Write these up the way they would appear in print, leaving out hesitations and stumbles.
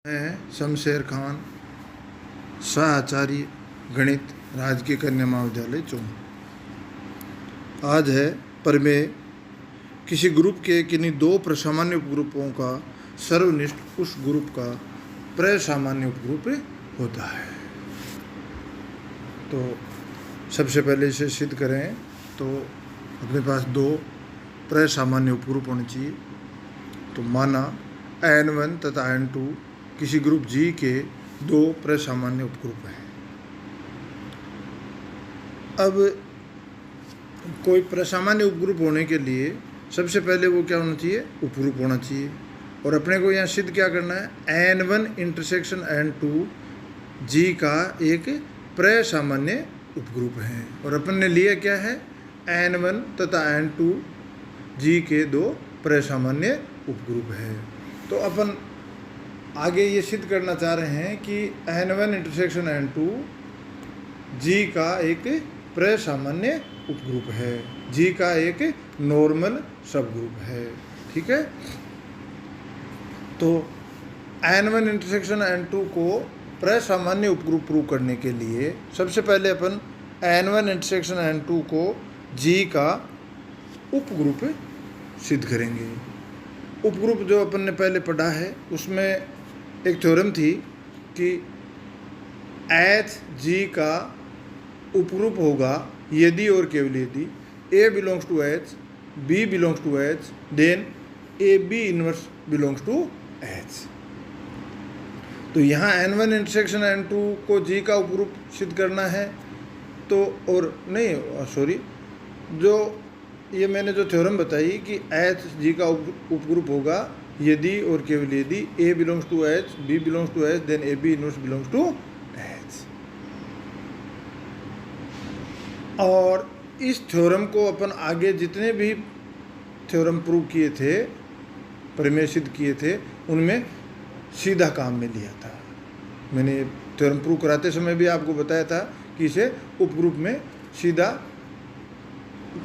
मैं शमशेर खान, सहाचार्य गणित, राजकीय कन्या महाविद्यालय चौन। आज है प्रमेय। किसी ग्रुप के किन्हीं दो प्रसामान्य उपग्रुपों का सर्वनिष्ठ उस ग्रुप का प्रसामान्य उपग्रुप होता है। तो सबसे पहले इसे सिद्ध करें तो अपने पास दो प्रसामान्य उपग्रुप होने चाहिए। तो माना N1 तथा N2 किसी ग्रुप G के दो प्रसामान्य उपग्रुप हैं। अब कोई प्रसामान्य उपग्रुप होने के लिए सबसे पहले वो क्या होना चाहिए? उपग्रुप होना चाहिए। और अपने को यहाँ सिद्ध क्या करना है? N1 इंटरसेक्शन N2 G का एक प्रसामान्य उपग्रुप है। और अपन ने लिया क्या है? N1 तथा N2 G के दो प्रसामान्य उपग्रुप है। तो अपन आगे ये सिद्ध करना चाह रहे हैं कि N1 इंटरसेक्शन N2 G का एक प्रसामान्य उपग्रुप है, G का एक नॉर्मल सब ग्रुप है। ठीक है। तो N1 इंटरसेक्शन N2 को प्रसामान्य उपग्रुप प्रूव करने के लिए सबसे पहले अपन N1 इंटरसेक्शन N2 को G का उपग्रुप सिद्ध करेंगे। उपग्रुप जो अपन ने पहले पढ़ा है उसमें एक थ्योरम थी कि H G का उपग्रुप होगा यदि और केवल यदि A belongs to H, B belongs to H, then AB inverse belongs to H। तो यहाँ N1 इंटरसेक्शन N2 को G का उपग्रुप सिद्ध करना है। तो और नहीं सॉरी जो ये मैंने जो थ्योरम बताई कि H G का उपग्रुप होगा यदि और केवल यदि A belongs to H, B belongs to H, then AB inverse belongs to H। और इस थ्योरम को अपन आगे जितने भी थ्योरम प्रूव किए थे, प्रमेय सिद्ध किए थे, उनमें सीधा काम में लिया था। मैंने थ्योरम प्रूव कराते समय भी आपको बताया था कि इसे उपग्रुप में सीधा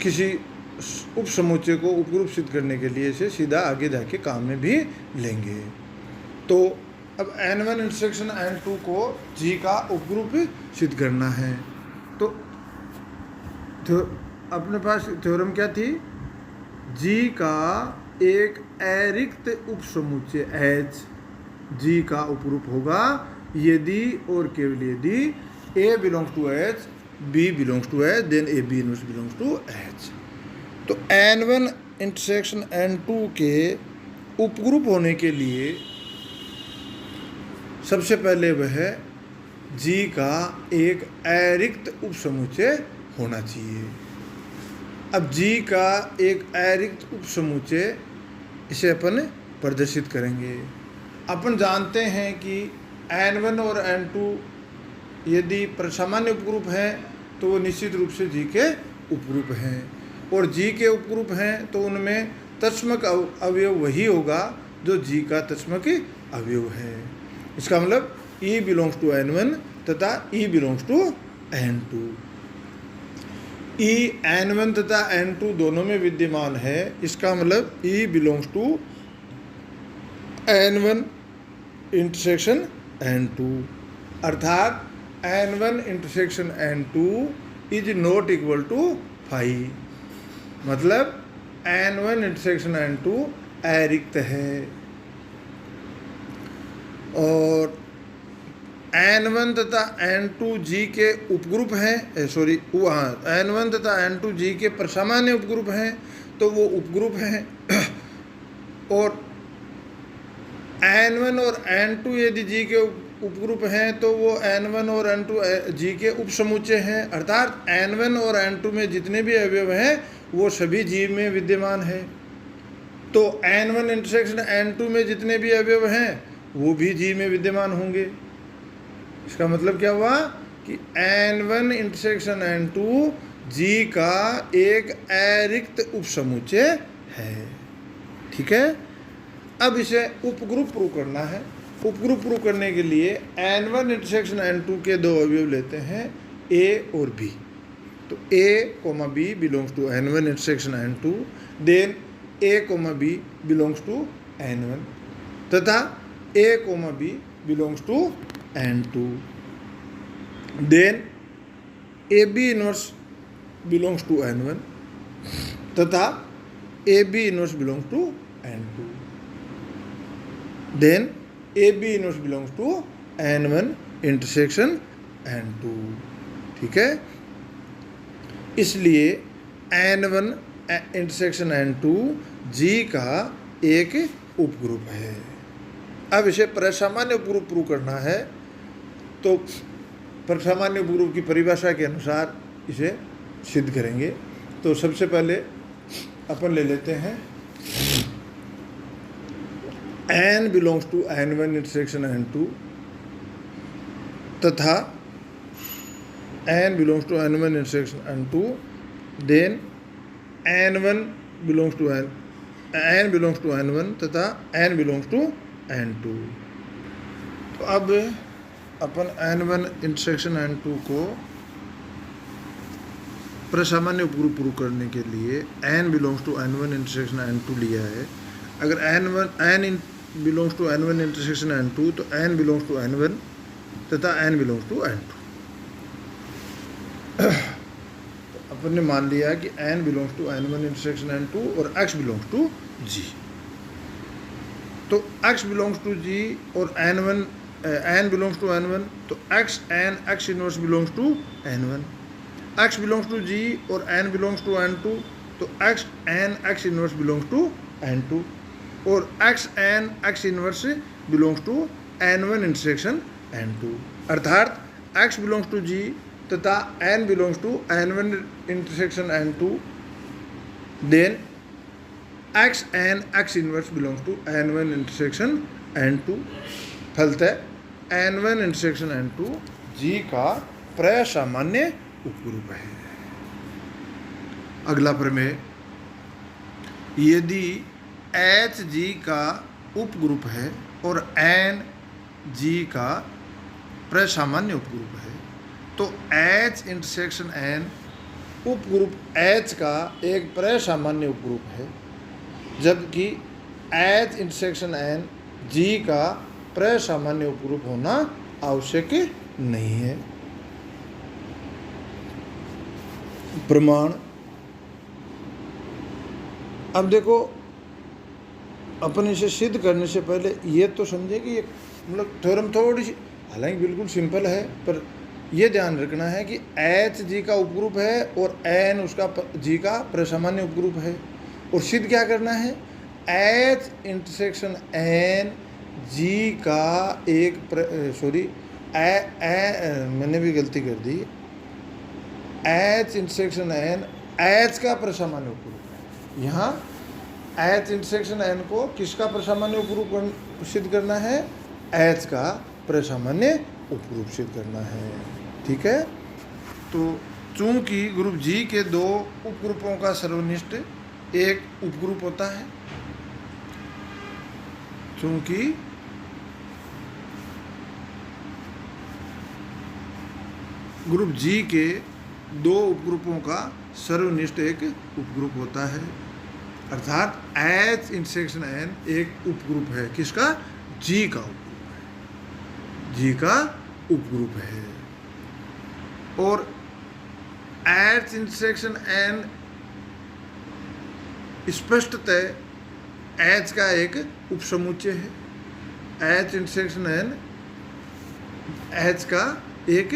किसी उप समुच्चय को उपग्रुप सिद्ध करने के लिए इसे सीधा आगे जाके काम में भी लेंगे। तो अब N1 इंटरसेक्शन N2 को G का उपग्रुप सिद्ध करना है। तो अपने पास थ्योरम क्या थी? G का एक अरिक्त उप समुच्चय H G का उपग्रुप होगा यदि और केवल यदि A belongs to H, B belongs to H, then AB inverse belongs to H। तो N1 इंटरसेक्शन N2 के उपग्रुप होने के लिए सबसे पहले वह G का एक अरिक्त उपसमुच्चय होना चाहिए। अब G का एक अरिक्त उपसमुच्चय इसे अपन प्रदर्शित करेंगे। अपन जानते हैं कि N1 और N2 यदि प्रसामान्य उपग्रुप हैं तो वो निश्चित रूप से G के उपग्रुप हैं। और G के उपग्रुप हैं तो उनमें तत्समक अवयव वही होगा जो G का तत्समक अवयव है। इसका मतलब E बिलोंग्स टू N1 तथा E belongs to N2। E N1 तथा N2 दोनों में विद्यमान है। इसका मतलब E belongs to N1 intersection N2, अर्थात N1 intersection N2 is not equal to phi. मतलब N1 इंटरसेक्शन N2 अरिक्त है। और N1 तथा N2 G के उपग्रुप हैं, N1 तथा N2 G के प्रसामान्य उपग्रुप हैं तो वो उपग्रुप हैं। और N1 और N2 यदि G के उपग्रुप हैं तो वो N1 और N2 G के उपसमुच्चय हैं, अर्थात N1 और N2 में जितने भी अवयव हैं वो सभी G में विद्यमान है। तो N1 इंटरसेक्शन N2 में जितने भी अवयव हैं वो भी G में विद्यमान होंगे। इसका मतलब क्या हुआ कि N1 इंटरसेक्शन N2 G का एक अरिक्त उपसमुच्चय है। ठीक है। अब इसे उपग्रुप प्रूव करना है। उपग्रुप प्रूव करने के लिए N1 इंटरसेक्शन N2 के दो अवयव लेते हैं A और B। तो A, B belongs to N1 intersection N2, then A, B belongs to N1 तथा A, B belongs to N2. Then AB inverse belongs to N1 तथा AB inverse belongs to N2. Then AB inverse belongs to N1 intersection N2. ठीक है, इसलिए N1 intersection N2 G का एक उपग्रुप है। अब इसे प्रसामान्य उपग्रुप प्रूव करना है, तो प्रसामान्य उपग्रुप की परिभाषा के अनुसार इसे सिद्ध करेंगे। तो सबसे पहले अपन ले लेते हैं N belongs to N1 intersection N2 तथा N belongs to N1 intersection N2, then N1 belongs to N belongs to N1 तथा N बिलोंग्स टू N2। तो अब अपन N1 इंटरसेक्शन N2 को प्रसामान्य उपग्रुप प्रूव करने के लिए N belongs to N1 intersection N2 लिया है। अगर N belongs to N1 intersection N2 तो N बिलोंग्स टू N1 तथा N बिलोंग्स टू N2। तो अपन ने मान लिया कि N belongs to N1 intersection N2 और X बिलोंग्स टू G। तो X बिलोंग्स टू G और N बिलोंग्स टू N1, तो X inverse belongs to N1। X belongs to G और N बिलोंग्स टू N2, तो X inverse belongs to N2 और X inverse belongs to N1 intersection N2। अर्थात X belongs to G तथा N belongs to N1 intersection N2, then X inverse belongs to N1 intersection N2। फलतः N1 intersection N2 G का प्रसामान्य उपग्रुप है। अगला प्रमेय, यदि HG का उपग्रुप है और NG का प्रसामान्य उपग्रुप है, तो H इंटरसेक्शन N उपग्रुप H का एक प्रसामान्य उपग्रुप है, जबकि H इंटरसेक्शन N G का प्रसामान्य उपग्रुप होना आवश्यक नहीं है। प्रमाण, अब देखो अपन इसे सिद्ध करने से पहले ये तो समझे कि ये मतलब थ्योरम थोड़ी सी, हालांकि बिल्कुल सिंपल है, पर ये ध्यान रखना है कि H G का उपग्रुप है और N उसका G का प्रसामान्य उपग्रुप है। और सिद्ध क्या करना है, H इंटरसेक्शन N G का एक मैंने भी गलती कर दी, H इंटरसेक्शन N H का प्रसामान्य उपग्रुप है। यहाँ H इंटरसेक्शन N को किसका प्रसामान्य उपग्रुप सिद्ध करना है, H का प्रसामान्य उपग्रुप सिद्ध करना है। ठीक है, तो चूंकि ग्रुप G के दो उपग्रुपों का सर्वनिष्ठ एक उपग्रुप होता है, चूंकि ग्रुप G के दो उपग्रुपों का सर्वनिष्ठ एक उपग्रुप होता है, अर्थात H इंटरसेक्शन N एक उपग्रुप है। किसका, G का उपग्रुप है, G का उपग्रुप है। और H इंटरसेक्शन N स्पष्टतः H का एक उपसमुच्चय है। H इंटरसेक्शन N H का एक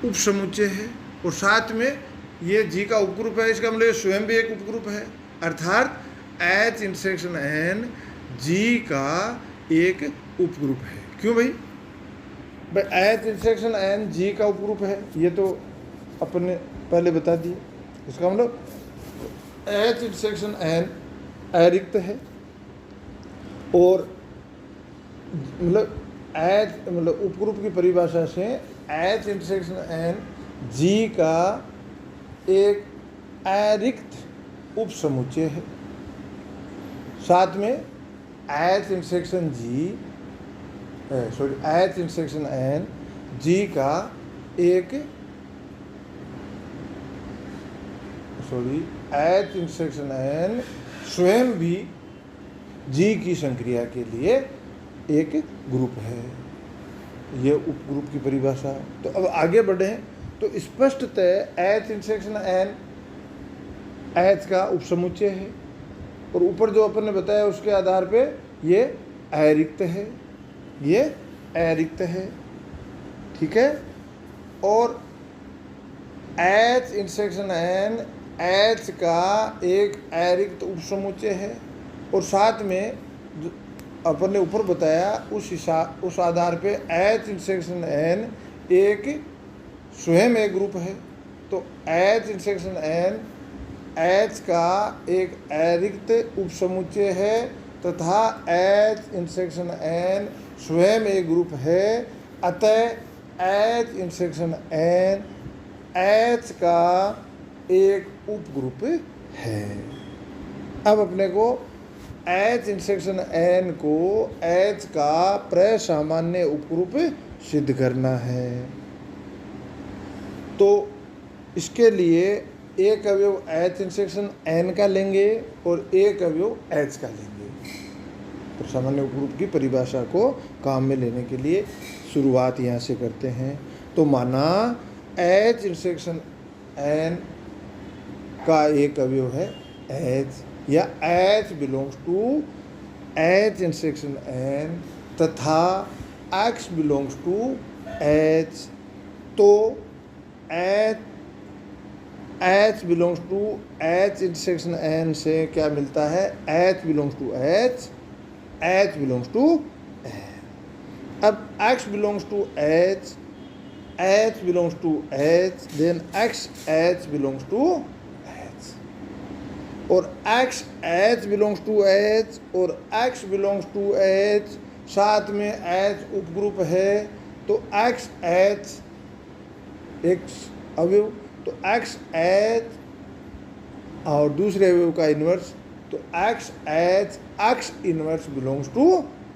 उपसमुच्चय है और साथ में ये G का उपग्रुप है, इसका मतलब स्वयं भी एक उपग्रुप है, अर्थात H इंटरसेक्शन N G का एक उपग्रुप है। क्यों भाई H इंटरसेक्शन N G का उपग्रुप है, ये तो अपन ने पहले बता दिया। इसका मतलब H इंटरसेक्शन N अरिक्त है और मतलब उपग्रुप की परिभाषा से H इंटरसेक्शन N G का एक अरिक्त उपसमुच्चय है, साथ में H इंटरसेक्शन N G का एक H इंटरसेक्शन N स्वयं भी जी की संक्रिया के लिए एक ग्रुप है। ये उपग्रुप की परिभाषा। तो अब आगे बढ़ें तो स्पष्टतः एच इंटरसेक्शन एन एच का उपसमुच्चय है, और ऊपर जो अपन ने बताया उसके आधार पे ये अरिक्त है, ये अरिक्त है, ठीक है। और एच इंटरसेक्शन एन एच का एक अरिक्त उपसमुच्चय है, और साथ में अपन ने ऊपर बताया उस आधार पे एच इंटरसेक्शन एन एक स्वयं एक ग्रुप है। तो एच इंटरसेक्शन एन एच का एक अरिक्त उपसमुच्चय है तथा एच इंटरसेक्शन एन स्वयं एक ग्रुप है। अतः एच इंटरसेक्शन एन एच का एक उपग्रुप है। अब अपने को एच इंटरसेक्शन एन को एच का प्रसामान्य उपग्रुप सिद्ध करना है। तो इसके लिए एक अवयव एच इंटरसेक्शन एन का लेंगे और एक अवयव एच का लेंगे। प्रसामान्य उपग्रुप की परिभाषा को काम में लेने के लिए शुरुआत यहाँ से करते हैं। तो माना एच इंटरसेक्शन एन का एक अवयव है एच, या H belongs to H intersection N तथा एक्स बिलोंग्स टू एच। तो H belongs to H intersection N से क्या मिलता है? H belongs to H, H belongs to N. अब X belongs to H, H belongs to H, then X H belongs to H, और X H belongs to H और X belongs to H, साथ में H उपग्रुप है। तो x H एक अवयव, तो एक्स एच और दूसरे अवयव का इन्वर्स, तो x h x inverse belongs to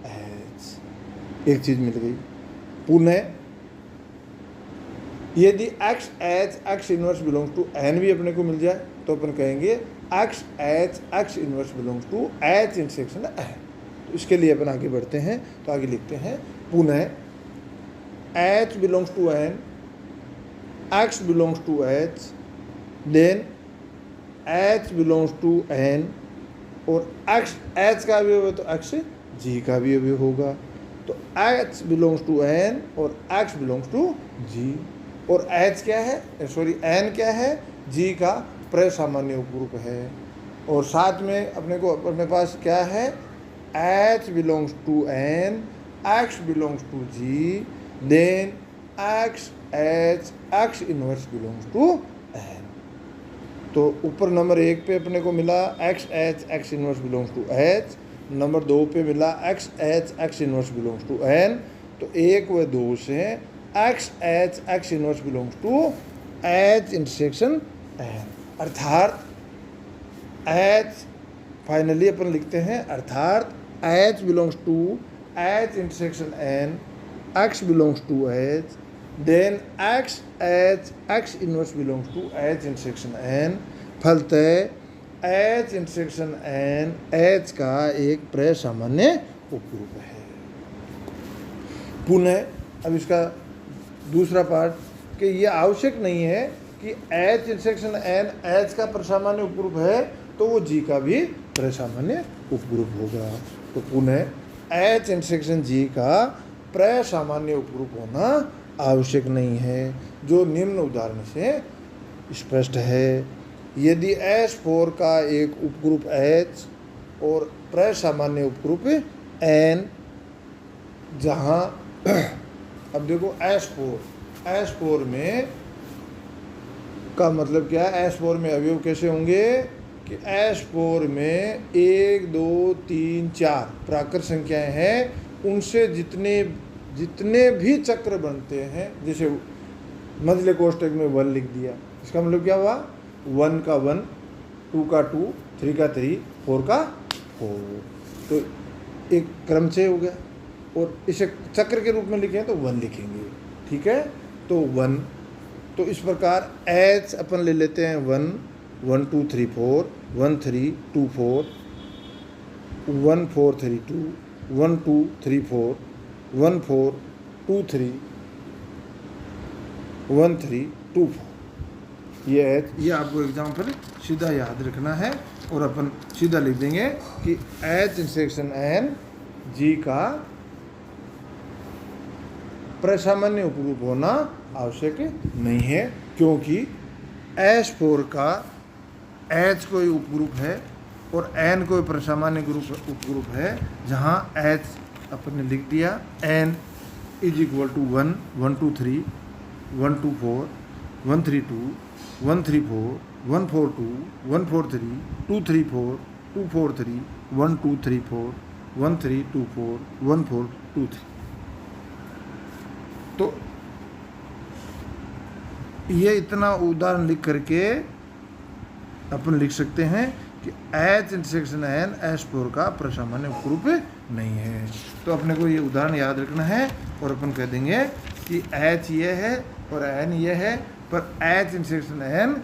h. एक चीज मिल गई। पुनः यदि x h x inverse belongs to n भी अपने को मिल जाए तो अपन कहेंगे x h x inverse belongs to H intersection n. तो इसके लिए अपन आगे बढ़ते हैं। तो आगे लिखते हैं पुनः h belongs to n, x belongs to h, then h belongs to n, और x h का अवयव है तो x g का भी अवयव होगा। तो h belongs to n और x belongs to g, और h क्या है, सॉरी n क्या है, g का प्रसामान्य उपग्रुप है। और साथ में अपने पास क्या है, h belongs to n, x belongs to g, then x h x inverse belongs to n. तो ऊपर नंबर 1 पे अपने को मिला x h x inverse belongs to h, number 2 पे मिला x h x inverse belongs to n. तो 1 व 2 से x h x inverse belongs to H intersection n, अर्थात एच फाइनली अपन लिखते हैं, अर्थात h belongs to H intersection n, x belongs to h, then x h x inverse belongs to h intersection n। फलतः h intersection n h का एक प्रसामान्य उपग्रुप है। पुनः अब इसका दूसरा पार्ट कि ये आवश्यक नहीं है कि h इंटरसेक्शन n h का प्रसामान्य उपग्रुप है तो वो g का भी प्रसामान्य उपग्रुप होगा। तो पुनः h इंटरसेक्शन g का प्रसामान्य उपग्रुप होना आवश्यक नहीं है, जो निम्न उदाहरण से स्पष्ट है। यदि S4 का एक उपग्रुप H और प्रसामान्य उपग्रुप N, जहाँ अब देखो S4 में का मतलब क्या है, S4 में अवयव कैसे होंगे कि S4 में 1 2 3 4 प्राकृत संख्याएं हैं, उनसे जितने भी चक्र बनते हैं, जैसे मध्य कोष्ठक में 1 लिख दिया, इसका मतलब क्या हुआ, 1 का 1, 2 का 2, 3 का 3, 4 का 4, तो एक क्रम से हो गया। और इसे चक्र के रूप में लिखें तो 1 लिखेंगे, ठीक है। तो 1, तो इस प्रकार H अपन ले लेते हैं 1 1 2 3 4, 1 3 2 4, 1 4 3 2 1 2 3 4 1 4 2 3 1 3 2 4। ये आपको एग्जाम्पल सीधा याद रखना है और अपन सीधा लिख देंगे कि H इंटरसेक्शन N G का प्रसामान्य उपरूप होना आवश्यक नहीं है, क्योंकि S4 का H कोई उपग्रुप है और N कोई प्रसामान्य उपग्रुप है, जहाँ H अपन ने लिख दिया N इज इक्वल टू 1 1 2 3 1 2 4 1 3 2 1 3 4 1 4 2 1 4 3 2 3 4 2 4 3 1 2 3 4 1 3 2 4 1 4 2 3। तो ये इतना उदाहरण लिख करके अपन लिख सकते हैं कि H इंटरसेक्शन N S4 का प्रसामान्य उपरूप नहीं है। तो अपने को ये उदाहरण याद रखना है और अपन कह देंगे कि H ये है और N ये है, पर H इंटरसेक्शन N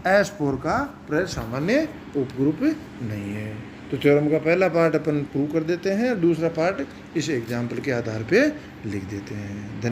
S4 का प्रसामान्य उपग्रुप नहीं है। तो थ्योरम का पहला पार्ट अपन प्रूव कर देते हैं, दूसरा पार्ट इस एग्जाम्पल के आधार पे लिख देते हैं।